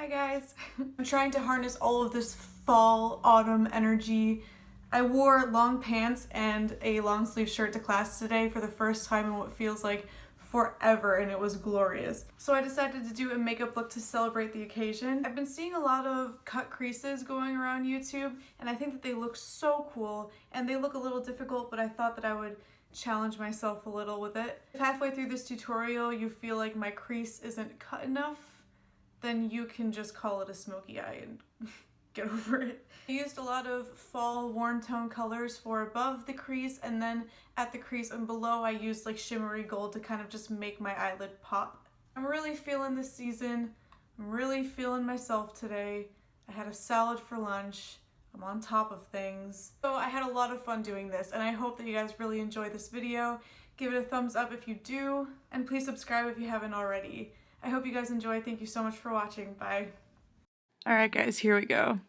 Hi guys. I'm trying to harness all of this fall, autumn energy. I wore long pants and a long sleeve shirt to class today for the first time in what feels like forever, and it was glorious. So I decided to do a makeup look to celebrate the occasion. I've been seeing a lot of cut creases going around YouTube, and I think that they look so cool, and they look a little difficult, but I thought that I would challenge myself a little with it. If halfway through this tutorial you feel like my crease isn't cut enough, then you can just call it a smoky eye and get over it. I used a lot of fall warm tone colors for above the crease, and then at the crease and below I used like shimmery gold to kind of just make my eyelid pop. I'm really feeling this season. I'm really feeling myself today. I had a salad for lunch. I'm on top of things. So I had a lot of fun doing this, and I hope that you guys really enjoy this video. Give it a thumbs up if you do, and please subscribe if you haven't already. I hope you guys enjoy. Thank you so much for watching. Bye. Alright guys, here we go.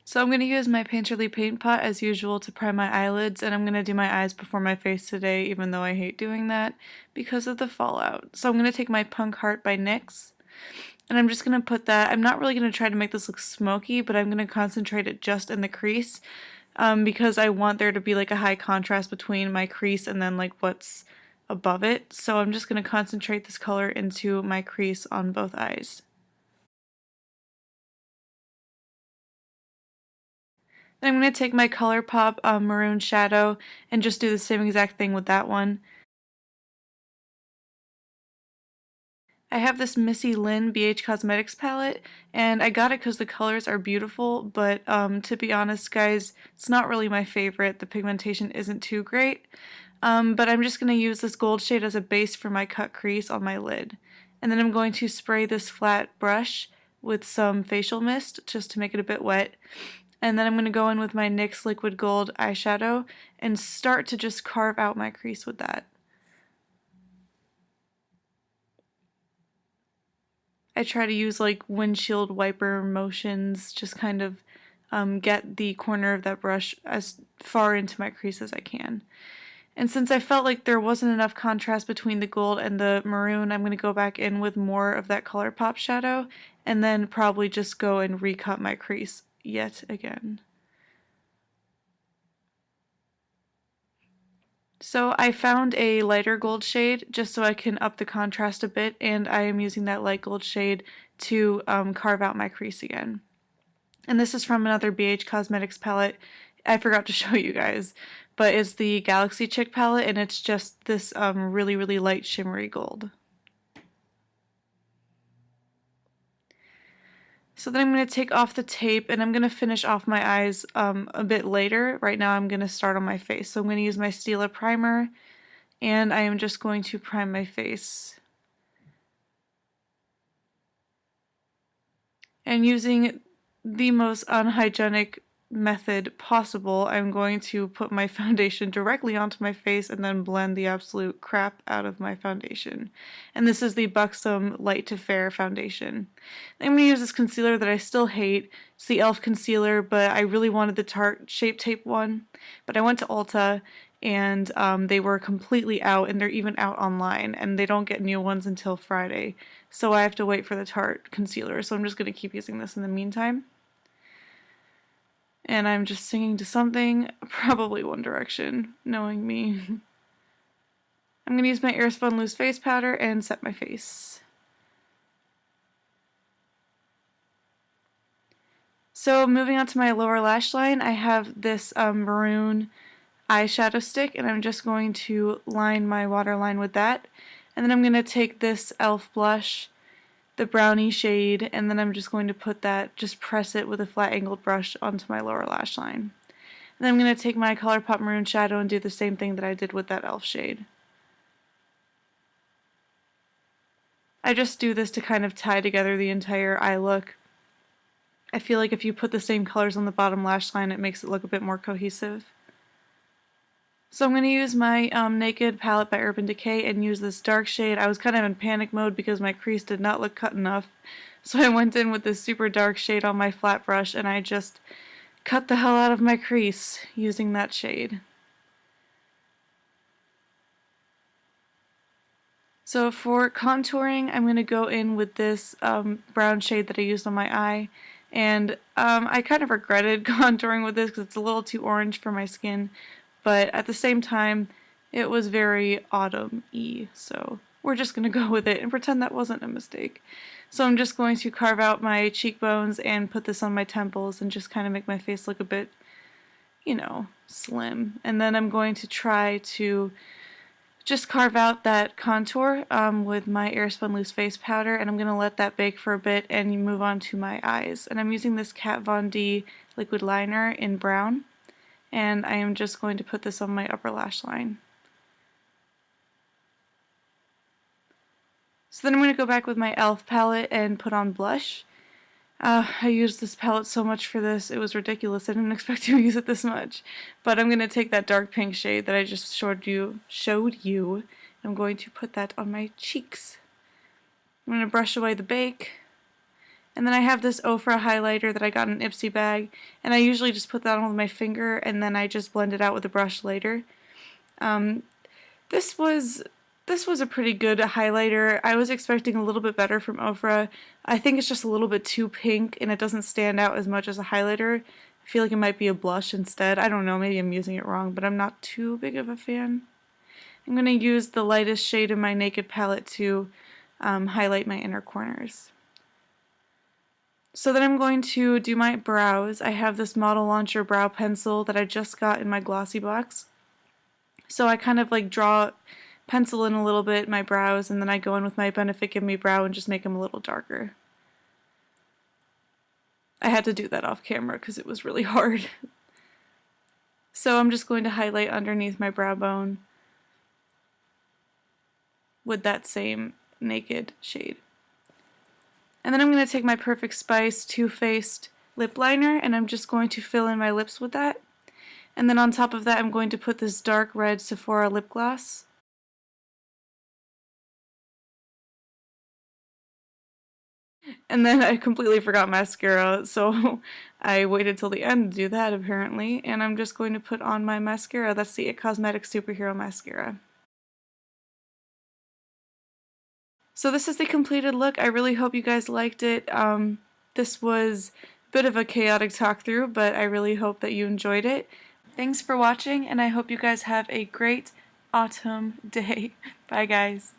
So I'm going to use my Painterly Paint Pot as usual to prime my eyelids, and I'm going to do my eyes before my face today, even though I hate doing that because of the fallout. So I'm going to take my Punk Heart by NYX, and I'm just going to put that. I'm not really going to try to make this look smoky, but I'm going to concentrate it just in the crease because I want there to be like a high contrast between my crease and then like what's above it. So I'm just going to concentrate this color into my crease on both eyes. Then I'm going to take my Colourpop maroon shadow and just do the same exact thing with that one. I have this Missy Lynn BH Cosmetics palette, and I got it because the colors are beautiful, but to be honest guys, it's not really my favorite. The pigmentation isn't too great, but I'm just going to use this gold shade as a base for my cut crease on my lid. And then I'm going to spray this flat brush with some facial mist just to make it a bit wet. And then I'm going to go in with my NYX Liquid Gold eyeshadow and start to just carve out my crease with that. I try to use like windshield wiper motions, just kind of get the corner of that brush as far into my crease as I can. And since I felt like there wasn't enough contrast between the gold and the maroon, I'm going to go back in with more of that Colourpop shadow and then probably just go and recut my crease yet again. So I found a lighter gold shade just so I can up the contrast a bit, and I am using that light gold shade to carve out my crease again. And this is from another BH Cosmetics palette. I forgot to show you guys, but it's the Galaxy Chick palette, and it's just this really light shimmery gold. So then I'm going to take off the tape, and I'm going to finish off my eyes a bit later. Right now I'm going to start on my face. So I'm going to use my Stila primer, and I am just going to prime my face. And using the most unhygienic method possible, I'm going to put my foundation directly onto my face and then blend the absolute crap out of my foundation. And this is the Buxom Light to Fair foundation. I'm going to use this concealer that I still hate. It's the e.l.f. concealer, but I really wanted the Tarte Shape Tape one. But I went to Ulta, and they were completely out, and they're even out online, and they don't get new ones until Friday. So I have to wait for the Tarte concealer, so I'm just going to keep using this in the meantime. And I'm just singing to something, probably One Direction, knowing me. I'm going to use my Airspun Loose Face Powder and set my face. So moving on to my lower lash line, I have this maroon eyeshadow stick, and I'm just going to line my waterline with that. And then I'm going to take this e.l.f. blush, the brownie shade, and then I'm just going to put that, just press it with a flat angled brush onto my lower lash line. And then I'm going to take my Colourpop maroon shadow and do the same thing that I did with that e.l.f. shade. I just do this to kind of tie together the entire eye look. I feel like if you put the same colors on the bottom lash line, it makes it look a bit more cohesive. So I'm going to use my Naked palette by Urban Decay and use this dark shade. I was kind of in panic mode because my crease did not look cut enough. So I went in with this super dark shade on my flat brush, and I just cut the hell out of my crease using that shade. So for contouring, I'm going to go in with this brown shade that I used on my eye. And I kind of regretted contouring with this because it's a little too orange for my skin. But at the same time, it was very autumn-y. So we're just going to go with it and pretend that wasn't a mistake. So I'm just going to carve out my cheekbones and put this on my temples and just kind of make my face look a bit, you know, slim. And then I'm going to try to just carve out that contour with my Airspun Loose Face Powder, and I'm going to let that bake for a bit and move on to my eyes. And I'm using this Kat Von D liquid liner in brown, and I am just going to put this on my upper lash line. So then I'm going to go back with my e.l.f. palette and put on blush. I used this palette so much for this, it was ridiculous. I didn't expect to use it this much. But I'm going to take that dark pink shade that I just showed you. I'm going to put that on my cheeks. I'm going to brush away the bake. And then I have this Ofra highlighter that I got in an Ipsy bag. And I usually just put that on with my finger and then I just blend it out with a brush later. This was a pretty good highlighter. I was expecting a little bit better from Ofra. I think it's just a little bit too pink and it doesn't stand out as much as a highlighter. I feel like it might be a blush instead. I don't know, maybe I'm using it wrong, but I'm not too big of a fan. I'm going to use the lightest shade in my Naked palette to highlight my inner corners. So then I'm going to do my brows. I have this Model Launcher brow pencil that I just got in my glossy box. So I kind of like pencil in a little bit my brows, and then I go in with my Benefit Give Me Brow and just make them a little darker. I had to do that off camera because it was really hard. So I'm just going to highlight underneath my brow bone with that same Naked shade. And then I'm going to take my Perfect Spice Too Faced lip liner and I'm just going to fill in my lips with that. And then on top of that I'm going to put this dark red Sephora lip gloss. And then I completely forgot mascara, so I waited till the end to do that apparently, and I'm just going to put on my mascara. That's the It Cosmetics Superhero Mascara. So this is the completed look. I really hope you guys liked it. This was a bit of a chaotic talk through, but I really hope that you enjoyed it. Thanks for watching, and I hope you guys have a great autumn day. Bye guys.